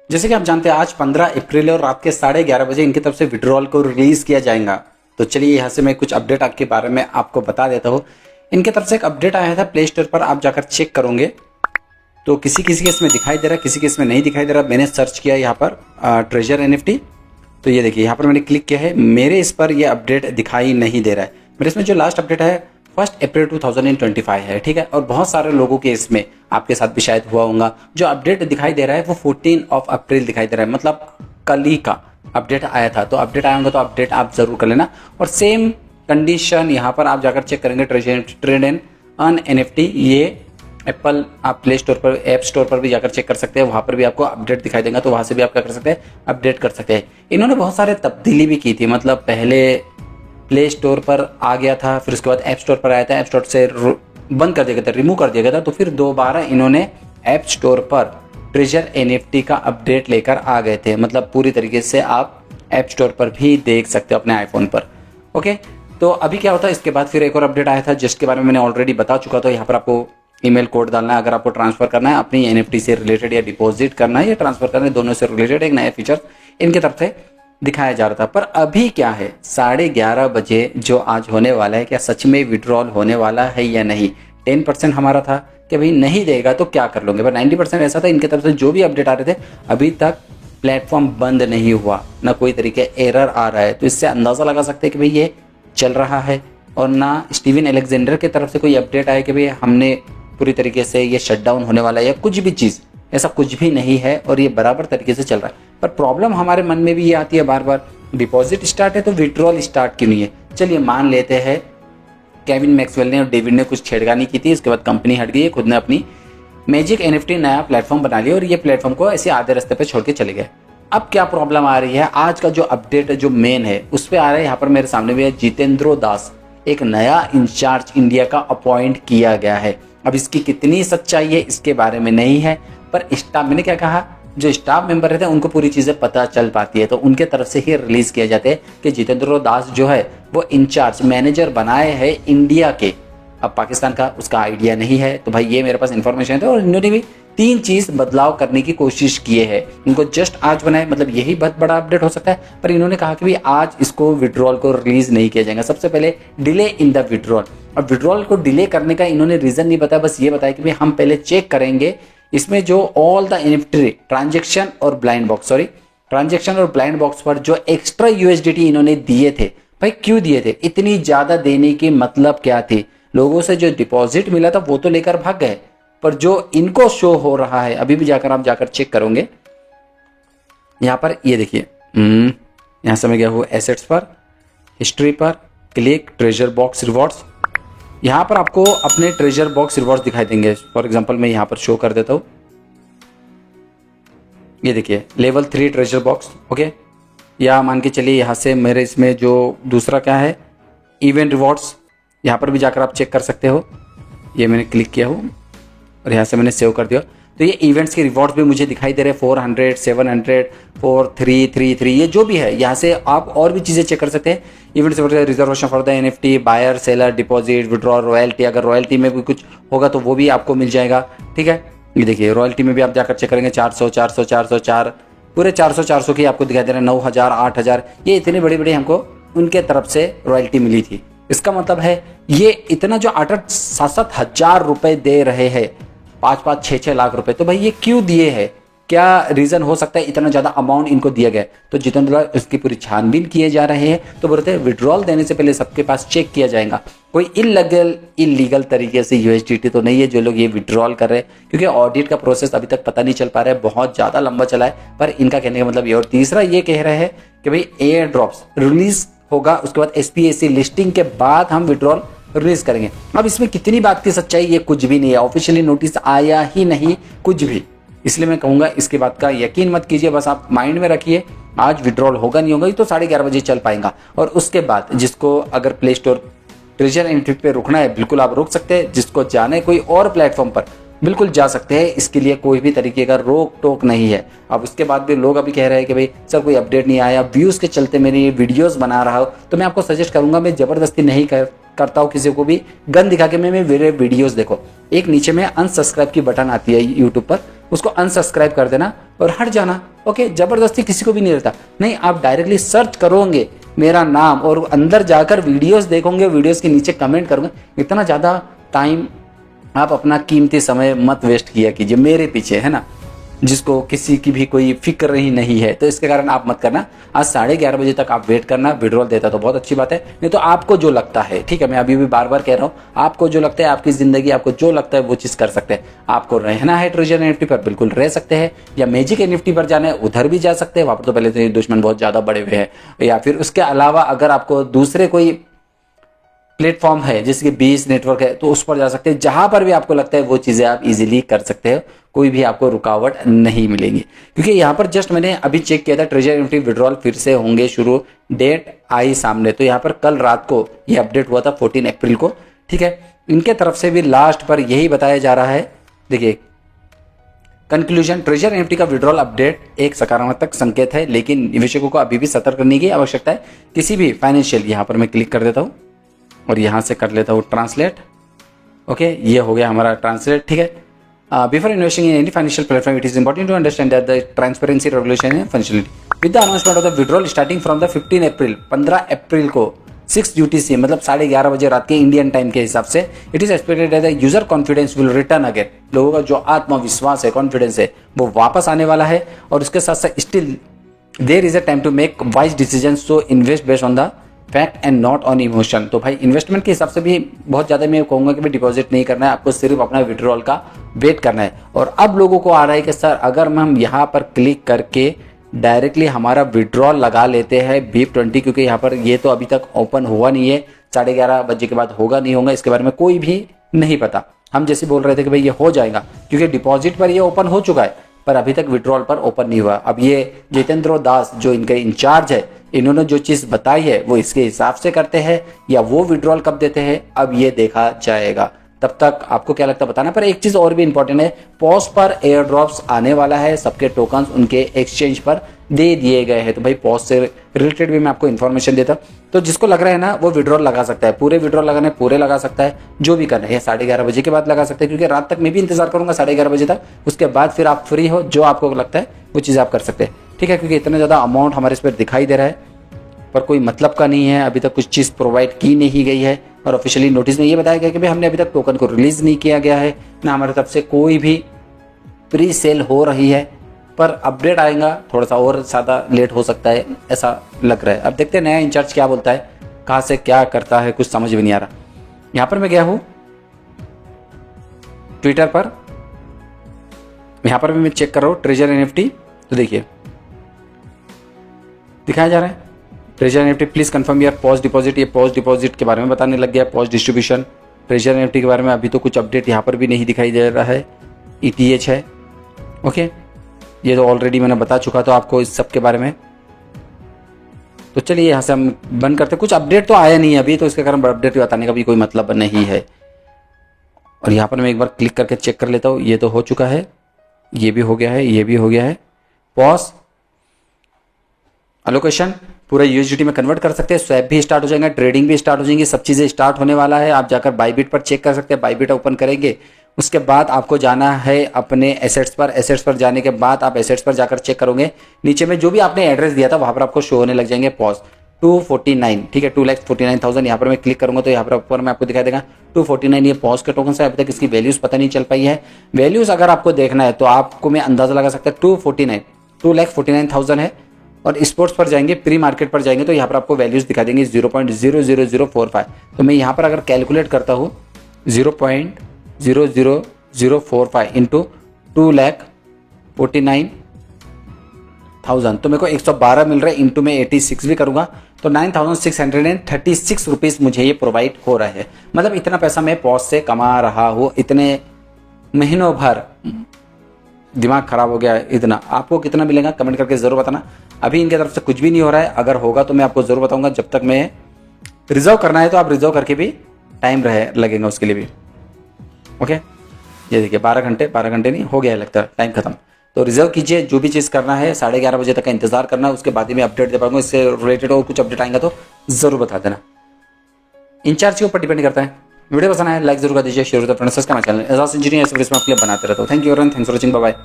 जैसे कि आप जानते हैं आज 15 अप्रैल और रात के 11:30 बजे इनकी तरफ से विड्रॉल को रिलीज किया जाएगा। तो चलिए यहाँ से मैं कुछ अपडेट आपके बारे में आपको बता देता हूँ। इनकी तरफ से एक अपडेट आया था प्ले स्टोर पर, आप जाकर चेक करोगे तो किसी किसी के इसमें दिखाई दे रहा है, किसी के इसमें नहीं दिखाई दे रहा। मैंने सर्च किया यहाँ पर ट्रेजर NFT, तो ये देखिए यहाँ पर मैंने क्लिक किया है, मेरे इस पर यह अपडेट दिखाई नहीं दे रहा है। मेरे इसमें जो लास्ट अपडेट है 1 अप्रैल 2025 है, ठीक है। और बहुत सारे लोगों के इसमें, आपके साथ भी शायद हुआ होगा, जो अपडेट दिखाई दे रहा है वो 14 अप्रैल दिखाई दे रहा है, मतलब कल ही का अपडेट आया था। तो अपडेट आया होगा तो अपडेट आप जरूर कर लेना। और सेम कंडीशन यहाँ पर आप जाकर चेक करेंगे ट्रेड एंड अर्न NFT, ये एप्पल आप प्ले स्टोर पर, ऐप स्टोर पर भी जाकर चेक कर सकते हैं, वहां पर भी आपको अपडेट दिखाई देगा। तो वहां से भी आप क्या कर सकते हैं, अपडेट कर सकते हैं। इन्होंने बहुत सारे तब्दीली भी की थी, मतलब पहले प्ले स्टोर पर आ गया था, फिर उसके बाद ऐप स्टोर पर आया था, ऐप स्टोर से बंद कर दिया गया था, रिमूव कर दिया गया था। तो फिर दोबारा इन्होंने ऐप स्टोर पर ट्रेजर NFT का अपडेट लेकर आ गए थे, मतलब पूरी तरीके से आप ऐप स्टोर पर भी देख सकते हो अपने आईफोन पर। ओके, तो अभी क्या होता है, इसके बाद फिर एक और अपडेट आया था जिसके बारे में मैंने ऑलरेडी बता चुका था। यहाँ पर आपको ईमेल कोड डालना है अगर आपको ट्रांसफर करना है अपनी NFT से रिलेटेड, या डिपॉजिट करना है या ट्रांसफर करना है, दोनों से रिलेटेड एक नया फीचर इनकी तरफ से दिखाया जा रहा था। पर अभी क्या है, 11:30 बजे जो आज होने वाला है, क्या सच में विड्रॉल होने वाला है या नहीं। 10% हमारा था कि भाई नहीं देगा तो क्या कर लोगे, पर 90% ऐसा था इनकी तरफ से जो भी अपडेट आ रहे थे। अभी तक प्लेटफॉर्म बंद नहीं हुआ, ना कोई तरीके एरर आ रहा है, तो इससे अंदाजा लगा सकते हैं कि भाई ये चल रहा है। और ना स्टीवन अलेक्जेंडर की तरफ से कोई अपडेट आया कि भाई हमने पूरी तरीके से ये शटडाउन होने वाला है या कुछ भी चीज़, ऐसा कुछ भी नहीं है और ये बराबर तरीके से चल रहा है। पर प्रॉब्लम हमारे मन में भी ये आती है बार बार, डिपॉजिट स्टार्ट है तो विड्रॉल स्टार्ट क्यों नहीं है। चलिए मान लेते हैं केविन मैक्सवेल ने और डेविड ने कुछ छेड़खानी की थी, उसके बाद कंपनी हट गई, खुद ने अपनी मैजिक NFT नया प्लेटफॉर्म बना लिया और ये प्लेटफॉर्म को ऐसे आधे रास्ते पे छोड़ के चले गए। अब क्या प्रॉब्लम आ रही है, आज का जो अपडेट जो मेन है उस पर आ रहा है। यहाँ पर मेरे सामने भी है, जितेंद्रो दास एक नया इंचार्ज इंडिया का अपॉइंट किया गया है। अब इसकी कितनी सच्चाई है इसके बारे में नहीं है, पर स्टाफ, मैंने क्या कहा, जो स्टाफ मेंबर रहते हैं उनको पूरी चीजें पता चल पाती है, तो उनके तरफ से ही रिलीज किया जाते हैं कि जितेंद्र दास जो है वो इंचार्ज मैनेजर बनाए हैं इंडिया के। अब पाकिस्तान का उसका आइडिया नहीं है, तो भाई ये मेरे पास इंफॉर्मेशन है। और इन्होंने भी 3 चीज बदलाव करने की कोशिश किए हैं, इनको जस्ट आज बनाए, मतलब यही बहुत बड़ा अपडेट हो सकता है। पर इन्होंने कहा कि भाई आज इसको विड्रॉल को रिलीज नहीं किया जाएगा। सबसे पहले डिले इन द विड्रॉल। अब विड्रॉल को डिले करने का इन्होंने रीजन नहीं बताया, बस ये बताया कि भाई हम पहले चेक करेंगे इसमें जो ऑल द NFT ट्रांजेक्शन और ब्लाइंड बॉक्स, ट्रांजेक्शन और ब्लाइंड बॉक्स पर जो एक्स्ट्रा USDT इन्होंने दिए थे, भाई क्यों दिए थे, इतनी ज्यादा देने की मतलब क्या थी। लोगों से जो डिपॉजिट मिला था वो तो लेकर भाग गए, पर जो इनको शो हो रहा है, अभी भी जाकर आप जाकर चेक करोगे, यहां पर ये देखिए, यहां से मैं गया हूं एसेट्स पर, हिस्ट्री पर क्लिक, ट्रेजर बॉक्स रिवॉर्ड्स, यहां पर आपको अपने ट्रेजर बॉक्स रिवॉर्ड्स दिखाई देंगे। फॉर एग्जांपल मैं यहां पर शो कर देता हूं, ये देखिए लेवल 3 ट्रेजर बॉक्स, ओके। या मान के चलिए यहां से मेरे इसमें जो दूसरा क्या है, इवेंट रिवॉर्ड्स, यहां पर भी जाकर आप चेक कर सकते हो। ये मैंने क्लिक किया हूं और यहाँ से मैंने सेव कर दिया, तो ये इवेंट्स के रिवॉर्ड्स भी मुझे दिखाई दे रहे हैं, 400, 700, 4333, ये जो भी है। यहाँ से आप और भी चीज़ें चेक कर सकते हैं। Events, reservation for the NFT, buyer seller, deposit, withdrawal, royalty, अगर रॉयल्टी में भी कुछ होगा तो वो भी आपको मिल जाएगा, ठीक है। ये देखिए रॉयल्टी में भी आप जाकर चेक करेंगे, 400, 400, 404, पूरे 400 400 की आपको दिखाई दे रहे हैं, 9000, 8000, ये इतनी बड़ी बड़ी हमको उनके तरफ से रॉयल्टी मिली थी। इसका मतलब है ये इतना जो 8-8, 7-7 हजार रुपए दे रहे हैं, 5-5, 6-6 लाख रुपए, तो भाई ये क्यों दिए हैं, क्या रीजन हो सकता है इतना ज्यादा अमाउंट इनको दिया गया। तो जितेंद्र इसकी पूरी छानबीन किए जा रहे हैं। तो बोलते हैं विड्रॉल देने से पहले सबके पास चेक किया जाएगा कोई इलीगल तरीके से USDT तो नहीं है जो लोग ये विड्रॉल कर रहे हैं, क्योंकि ऑडिट का प्रोसेस अभी तक पता नहीं चल पा रहा है, बहुत ज्यादा लंबा चला है। पर इनका कहने का मतलब ये। और तीसरा ये कह रहे हैं कि भाई एयर ड्रॉप्स रिलीज होगा, उसके बाद SPSE लिस्टिंग के बाद हम विड्रॉल रिलीज करेंगे। अब इसमें कितनी बात की सच्चाई, ये कुछ भी नहीं है, ऑफिशियली नोटिस आया ही नहीं कुछ भी, इसलिए मैं कहूंगा इसकी बात का यकीन मत कीजिए, बस आप माइंड में रखिए आज विड्रॉल होगा नहीं होगा, ये तो 11:30 बजे चल पाएगा। और उसके बाद जिसको अगर प्ले स्टोर ट्रेजर NFT पे रुकना है बिल्कुल आप रुक सकते हैं, जिसको जाना है कोई और प्लेटफॉर्म पर बिल्कुल जा सकते हैं, इसके लिए कोई भी तरीके का रोक टोक नहीं है। अब उसके बाद भी लोग अभी कह रहे हैं कि भाई सर कोई अपडेट नहीं आया, व्यूज के चलते मेरी ये वीडियोस बना रहा हूँ, तो मैं आपको सजेस्ट करूंगा, मैं जबरदस्ती नहीं करता हूँ किसी को भी गन दिखा के मैं मेरे वीडियोस देखो। एक नीचे में अनसब्सक्राइब की बटन आती है यूट्यूब पर, उसको अनसब्सक्राइब कर देना और हट जाना। ओके, जबरदस्ती किसी को भी नहीं रहता, नहीं आप डायरेक्टली सर्च करोगे मेरा नाम और अंदर जाकर वीडियोस देखोगे, वीडियोस के नीचे कमेंट करोगे। इतना ज़्यादा टाइम आप अपना कीमती समय मत वेस्ट किया कीजिए मेरे पीछे, है ना, जिसको किसी की भी कोई फिक्र ही नहीं है। तो इसके कारण आप मत करना। आज 11:30 बजे तक आप वेट करना, विड्रॉल देता तो बहुत अच्छी बात है, नहीं तो आपको जो लगता है, ठीक है, मैं अभी भी बार बार कह रहा हूँ, आपको जो लगता है, आपकी जिंदगी आपको जो लगता है वो चीज़ कर सकते हैं। आपको रहना है ट्रेजर एनएफटी पर, बिल्कुल रह सकते हैं, या मैजिक एनएफटी पर जाना है उधर भी जा सकते हैं। वहाँ पर तो पहले तो दुश्मन बहुत ज़्यादा बड़े हुए हैं, या फिर उसके अलावा अगर आपको दूसरे कोई प्लेटफॉर्म है जैसे कि बीस नेटवर्क है तो उस पर जा सकते हैं। जहां पर भी आपको लगता है वो चीज़ें आप इजीली कर सकते हो, कोई भी आपको रुकावट नहीं मिलेगी। क्योंकि यहाँ पर जस्ट मैंने अभी चेक किया था, ट्रेजर एनएफटी विड्रॉल फिर से होंगे शुरू, डेट आई सामने। तो यहाँ पर कल रात को ये अपडेट हुआ था 14 अप्रैल को, ठीक है। इनके तरफ से भी लास्ट पर यही बताया जा रहा है, देखिए कंक्लूजन, ट्रेजर एनएफटी का विड्रॉल अपडेट एक सकारात्मक संकेत है, लेकिन निवेशकों को अभी भी सतर्क करने की आवश्यकता है। किसी भी फाइनेंशियल, यहाँ पर मैं क्लिक कर देता हूँ और यहाँ से कर लेता हूँ ट्रांसलेट। ओके, ये हो गया हमारा ट्रांसलेट, ठीक है। Before investing in any financial platform it is important to understand that the transparency regulation in financial with the announcement of the withdrawal starting from the 15 April, 15 अप्रैल को 6 UTC, मतलब 11:30 बजे रात के इंडियन टाइम के हिसाब से, it is expected that the user confidence will return again. लोगों का जो आत्मविश्वास है, कॉन्फिडेंस है, वो वापस आने वाला है। और उसके साथ साथ still there is a time to make wise decision, so invest based on the fact and not on emotion. तो भाई इन्वेस्टमेंट के हिसाब से भी बहुत ज़्यादा मैं कहूँगा कि भाई डिपॉजिट नहीं करना है, आपको सिर्फ अपना विड्रॉल का वेट करना है। और अब लोगों को आ रहा है कि सर अगर हम यहाँ पर क्लिक करके डायरेक्टली हमारा विड्रॉल लगा लेते हैं BIP20, क्योंकि यहाँ पर ये तो अभी तक ओपन हुआ नहीं है, 11:30 बजे के बाद होगा नहीं होगा इसके बारे में कोई भी नहीं पता। हम जैसे बोल रहे थे कि भाई ये हो जाएगा, क्योंकि डिपॉजिट पर ये ओपन हो चुका है, पर अभी तक विड्रॉल पर ओपन नहीं हुआ। अब ये जितेंद्र दास जो इनके इंचार्ज है, इन्होंने जो चीज़ बताई है वो इसके हिसाब से करते हैं या वो विड्रॉल कब देते हैं, अब ये देखा जाएगा। तब तक आपको क्या लगता है बताना। पर एक चीज़ और भी इंपॉर्टेंट है, पॉज पर एयर ड्रॉप्स आने वाला है, सबके टोकन्स उनके एक्सचेंज पर दे दिए गए हैं। तो भाई पॉज से रिलेटेड भी मैं आपको इन्फॉर्मेशन देता हूँ। तो जिसको लग रहा है ना वो विड्रॉल लगा सकता है, पूरे विड्रॉल लगाने पूरे लगा सकता है, जो भी करना है 11:30 बजे के बाद लगा सकते हैं, क्योंकि रात तक मैं भी इंतजार करूंगा 11:30 बजे तक। उसके बाद फिर आप फ्री हो, जो आपको लगता है वो चीज़ आप कर सकते हैं, ठीक है। क्योंकि इतना ज़्यादा अमाउंट हमारे इस पर दिखाई दे रहा है पर कोई मतलब का नहीं है, अभी तक कुछ चीज़ प्रोवाइड की नहीं गई है। और ऑफिशियली नोटिस में ये बताया गया कि भाई हमने अभी तक टोकन को रिलीज नहीं किया गया है, ना हमारी तरफ से कोई भी प्री सेल हो रही है। पर अपडेट आएगा, थोड़ा सा और ज़्यादा लेट हो सकता है ऐसा लग रहा है। अब देखते हैं नया इंचार्ज क्या बोलता है, कहाँ से क्या करता है, कुछ समझ भी नहीं आ रहा। यहाँ पर मैं गया हूँ ट्विटर पर, यहाँ पर भी मैं चेक कर रहा हूँ ट्रेजर एनएफटी। तो देखिए दिखाया जा रहा है treasure NFT please confirm your pause deposit. ये पॉज डिपॉजिट के बारे में बताने लग गया, पॉज डिस्ट्रीब्यूशन। ट्रेजर एनएफटी के बारे में अभी तो कुछ अपडेट यहाँ पर भी नहीं दिखाई दे रहा है। ETH है, ओके, ये तो ऑलरेडी मैंने बता चुका था आपको इस सब के बारे में। तो चलिए यहाँ से हम बंद करते हैं, कुछ अपडेट तो आया नहीं है अभी, तो इसके कारण अपडेट बताने का भी कोई मतलब नहीं है। और यहाँ पर मैं एक बार क्लिक करके चेक कर लेता हूँ, ये तो हो चुका है, ये भी हो गया है, ये भी हो गया है। पॉज अलोकेशन पूरा USDT में कन्वर्ट कर सकते हैं, स्वैप भी स्टार्ट हो जाएगा, ट्रेडिंग भी स्टार्ट हो जाएंगी, सब चीज़ें स्टार्ट होने वाला है। आप जाकर बाईबिट पर चेक कर सकते हैं, बाईबिट ओपन करेंगे, उसके बाद आपको जाना है अपने एसेट्स पर। एसेट्स पर जाने के बाद आप एसेट्स पर जाकर चेक करोगे, नीचे में जो भी आपने एड्रेस दिया था वहाँ पर आपको शो होने लग जाएंगे पॉज 249, ठीक है, 2,49,000। यहाँ पर मैं क्लिक करूंगा तो यहाँ पर ऊपर में आपको दिखाई देगा 249, ये पॉज के टोकन है। अभी तक इसकी वैल्यूज पता नहीं चल पाई है। वैल्यूज अगर आपको देखना है तो आपको मैं अंदाजा लगा सकता है 2,49,000 है। और स्पोर्ट्स पर जाएंगे, प्री मार्केट पर जाएंगे तो यहाँ पर आपको वैल्यूज दिखा देंगे 0.00045। तो मैं यहाँ पर अगर कैलकुलेट करता हूँ 0.00045 इंटू 2,49,000 तो मेरे को 112 मिल रहा है। इंटू में 86 भी करूँगा तो 9,636 रुपीज़ मुझे ये प्रोवाइड हो रहा है। मतलब इतना पैसा मैं पॉज से कमा रहा हूँ इतने महीनों भर। दिमाग खराब हो गया है इतना। आपको कितना मिलेगा कमेंट करके ज़रूर बताना। अभी इनकी तरफ से कुछ भी नहीं हो रहा है, अगर होगा तो मैं आपको ज़रूर बताऊंगा। जब तक मैं रिजर्व करना है तो आप रिजर्व करके भी टाइम लगेगा उसके लिए भी, ओके। ये देखिए 12 घंटे नहीं हो गया है लगता है, टाइम खत्म। तो रिजर्व कीजिए, जो भी चीज़ करना है 11:30 बजे तक का इंतजार करना है, उसके बाद ही मैं अपडेट दे पाऊंगा। इससे रिलेटेड और कुछ अपडेट आएंगे तो ज़रूर बता देना। इंचार्ज के ऊपर डिपेंड करता है। वीडियो पसंद आए लाइक जरूर कर दीजिए, शेयर कर दीजिए, friends subscribe channel Ejaz engineer ऐसे वीडियोस में आपके लिए बनाते रहता हूँ। Thank you everyone, thanks for watching, bye bye.